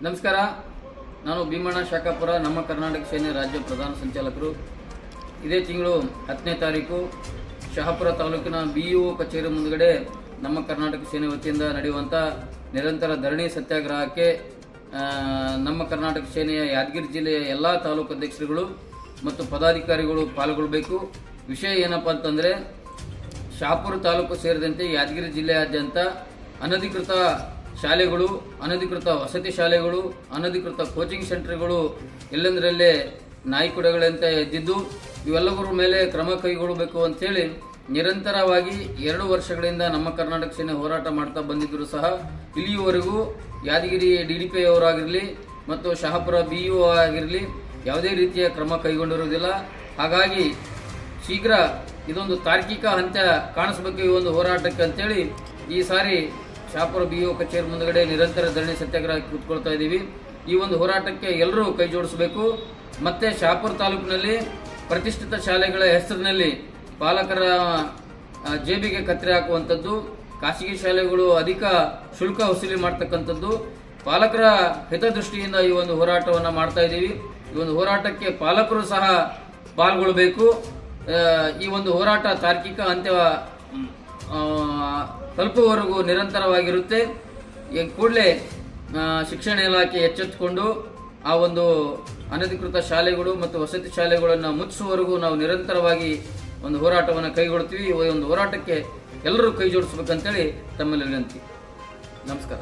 ನಮಸ್ಕಾರ. ನಾನು ಭೀಮಣ್ಣ ಶಾಖಾಪುರ, ನಮ್ಮ ಕರ್ನಾಟಕ ಸೇನೆ ರಾಜ್ಯ ಪ್ರಧಾನ ಸಂಚಾಲಕರು. ಇದೇ ತಿಂಗಳು 10ನೇ ತಾರೀಕು ಶಹಾಪುರ ತಾಲೂಕಿನ BEO ಕಚೇರಿ ಮುಂದುಗಡೆ ನಮ್ಮ ಕರ್ನಾಟಕ ಸೇನೆ ವತಿಯಿಂದ ನಡೆಯುವಂಥ ನಿರಂತರ ಧರಣಿ ಸತ್ಯಾಗ್ರಹಕ್ಕೆ ನಮ್ಮ ಕರ್ನಾಟಕ ಸೇನೆಯ ಯಾದಗಿರಿ ಜಿಲ್ಲೆಯ ಎಲ್ಲ ತಾಲೂಕು ಅಧ್ಯಕ್ಷರುಗಳು ಮತ್ತು ಪದಾಧಿಕಾರಿಗಳು ಪಾಲ್ಗೊಳ್ಳಬೇಕು. ವಿಷಯ ಏನಪ್ಪ ಅಂತಂದರೆ, ಶಹಾಪುರ ತಾಲೂಕು ಸೇರಿದಂತೆ ಯಾದಗಿರಿ ಜಿಲ್ಲೆಯಾದ್ಯಂತ ಅನಧಿಕೃತ ಶಾಲೆಗಳು, ಅನಧಿಕೃತ ವಸತಿ ಶಾಲೆಗಳು, ಅನಧಿಕೃತ ಕೋಚಿಂಗ್ ಸೆಂಟರ್ಗಳು ಎಲ್ಲೆಂದರಲ್ಲೇ ನಾಯಿಕುಡಗಳಂತೆ ಎದ್ದಿದ್ದು, ಇವೆಲ್ಲವರ ಮೇಲೆ ಕ್ರಮ ಕೈಗೊಳ್ಳಬೇಕು ಅಂತೇಳಿ ನಿರಂತರವಾಗಿ 2 ವರ್ಷಗಳಿಂದ ನಮ್ಮ ಕರ್ನಾಟಕ ಸೇನೆ ಹೋರಾಟ ಮಾಡ್ತಾ ಬಂದಿದ್ದರೂ ಸಹ ಇಲ್ಲಿಯವರೆಗೂ ಯಾದಗಿರಿ DDPI ಅವರಾಗಿರಲಿ ಮತ್ತು ಶಹಾಪುರ BEO ಆಗಿರಲಿ ಯಾವುದೇ ರೀತಿಯ ಕ್ರಮ ಕೈಗೊಂಡಿರುವುದಿಲ್ಲ. ಹಾಗಾಗಿ ಶೀಘ್ರ ಇದೊಂದು ತಾರ್ಕಿಕ ಅಂತ್ಯ ಕಾಣಿಸಬೇಕು ಈ ಒಂದು ಹೋರಾಟಕ್ಕೆ ಅಂತೇಳಿ ಈ ಸಾರಿ ಶಹಾಪುರ BEO ಕಚೇರಿ ಮುಂದುಗಡೆ ನಿರಂತರ ಧರಣಿ ಸತ್ಯಾಗ್ರಹ ಕೂತ್ಕೊಳ್ತಾ ಇದ್ದೀವಿ. ಈ ಒಂದು ಹೋರಾಟಕ್ಕೆ ಎಲ್ಲರೂ ಕೈ ಜೋಡಿಸಬೇಕು. ಮತ್ತೆ ಶಹಾಪುರ ತಾಲೂಕಿನಲ್ಲಿ ಪ್ರತಿಷ್ಠಿತ ಶಾಲೆಗಳ ಹೆಸರಿನಲ್ಲಿ ಪಾಲಕರ ಜೇಬಿಗೆ ಕತ್ತರಿ ಹಾಕುವಂಥದ್ದು, ಖಾಸಗಿ ಶಾಲೆಗಳು ಅಧಿಕ ಶುಲ್ಕ ವಸೂಲಿ ಮಾಡ್ತಕ್ಕಂಥದ್ದು, ಪಾಲಕರ ಹಿತದೃಷ್ಟಿಯಿಂದ ಈ ಒಂದು ಹೋರಾಟವನ್ನು ಮಾಡ್ತಾ ಇದ್ದೀವಿ. ಈ ಒಂದು ಹೋರಾಟಕ್ಕೆ ಪಾಲಕರು ಸಹ ಪಾಲ್ಗೊಳ್ಳಬೇಕು. ಈ ಒಂದು ಹೋರಾಟ ತಾರ್ಕಿಕ ಅಂತ್ಯ ತಲುಪುವವರೆಗೂ ನಿರಂತರವಾಗಿರುತ್ತೆ. ಕೂಡಲೇ ಶಿಕ್ಷಣ ಇಲಾಖೆ ಎಚ್ಚೆತ್ತುಕೊಂಡು ಆ ಒಂದು ಅನಧಿಕೃತ ಶಾಲೆಗಳು ಮತ್ತು ವಸತಿ ಶಾಲೆಗಳನ್ನು ಮುಚ್ಚಿಸುವವರೆಗೂ ನಾವು ನಿರಂತರವಾಗಿ ಒಂದು ಹೋರಾಟವನ್ನು ಕೈಗೊಳ್ತೀವಿ. ಈ ಒಂದು ಹೋರಾಟಕ್ಕೆ ಎಲ್ಲರೂ ಕೈ ಜೋಡಿಸ್ಬೇಕಂತೇಳಿ ತಮ್ಮಲ್ಲಿ ವಿನಂತಿ. ನಮಸ್ಕಾರ.